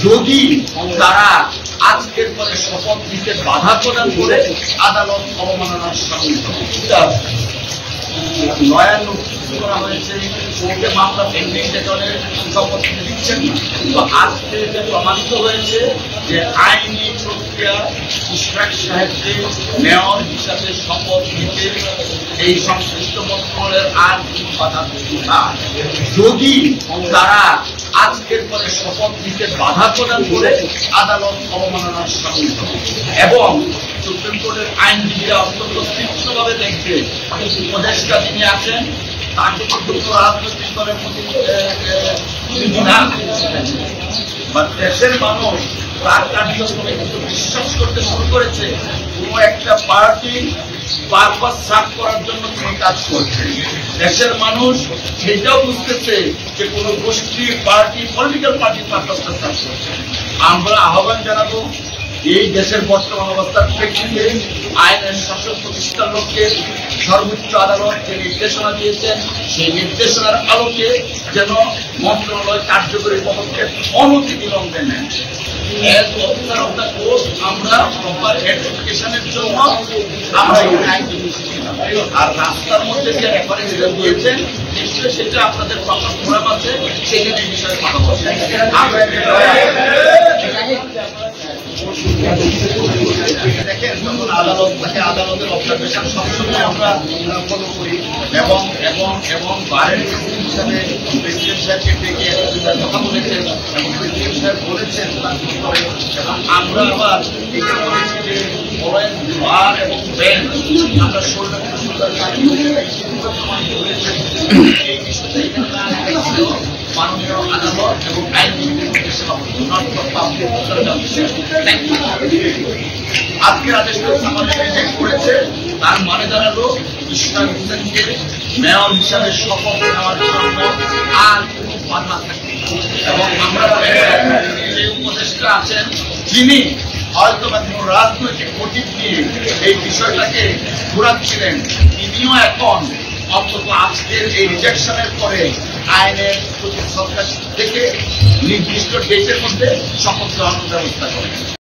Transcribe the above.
যদি তারা আজকের পরে শপথ নিতে বাধা প্রদান করে আদালত অবমাননার সামিল নয়া নোটিশ করা হয়েছে, কোর্টে মামলা পেন্ডিং বেতনের শপথ নিতে দিচ্ছেন না। তো আজকে প্রমাণিত হয়েছে যে আইনি প্রক্রিয়া ইশরাক সাহেবকে মেয়র হিসাবে শপথ নিতে এই সংশ্লিষ্ট মন্ত্রণালয়ের আর কোনো বাধা না। যদি তারা আজকের পরে শপথ নিতে বাধা প্রদান করে আদালত অবমাননার সামিল হবে এবং সুপ্রিম কোর্টের আইনজীবীরা অত্যন্ত তীক্ষ্ণভাবে দেখবে উপদেষ্টা যিনি আছেন তাকে কিন্তু রাজনৈতিক দলের প্রতি দেশের মানুষ তার কার্যক্রমে কিন্তু বিশ্বাস করতে শুরু করেছে কোন একটা পার্টি বারবার সাফ করার জন্য তিনি কাজ করছেন। দেশের মানুষ সেটাও বুঝতেছে যে কোন গোষ্ঠী পার্টি পলিটিক্যাল পার্টির পারপাসটা সাফ করছে। আমরা আহ্বান জানাবো এই দেশের বর্তমান অবস্থার প্রেক্ষিতে আইনের শাসন প্রতিষ্ঠার লক্ষ্যে সর্বোচ্চ আদালত যে নির্দেশনা দিয়েছেন সেই নির্দেশনার আলোকে যেন মন্ত্রণালয় কার্যকরী পদক্ষেপ অনতি বিলম্বে নেন। আমরা প্রপার এডুকেশনের জন্য আমরা আর রাস্তার মধ্যে যে রেফারেন্স দিয়েছেন নিশ্চয়ই সেটা আপনাদের প্রপার ফোরাম আছে, সেখানে বিষয়ে কথা বলছেন। দেখেন যখন আদালত থাকে আদালতের অবজারভেশন সবসময় আমরা ফলো করি এবং এবং এবং বারের হিসাবে প্রেসিডেন্ট সাহেবকে ডেকে কথা বলেছেন এবং প্রেসিডেন্ট সাহেব বলেছেন এবং আমরা আবার এটা বলেছি যে বার এবং ব্যান্ড আমরা শোল্ডার এই বিষয়টা মাননীয় আদালত এবং আইনজীবীদের নির্দেশনা আজকের আদেশটা আমাদের রিজেক্ট করেছে। তার মানে দাঁড়ালো ইশরাক হোসেনকে মেয়র হিসাবে শপথ নেওয়ার জন্য আর কোনো বাধা থাকে এবং আমরা যে উপদেষ্টা আছেন যিনি হয়তো বা কোনো রাজনৈতিক মোটিভ নিয়ে এই বিষয়টাকে ঘোরাচ্ছিলেন তিনিও এখন অন্তত আজকের এই রিজেকশনের পরে আইনের প্রতি শ্রদ্ধা থেকে নির্দিষ্ট ডেটের মধ্যে শপথ গ্রহণের ব্যবস্থা করেন।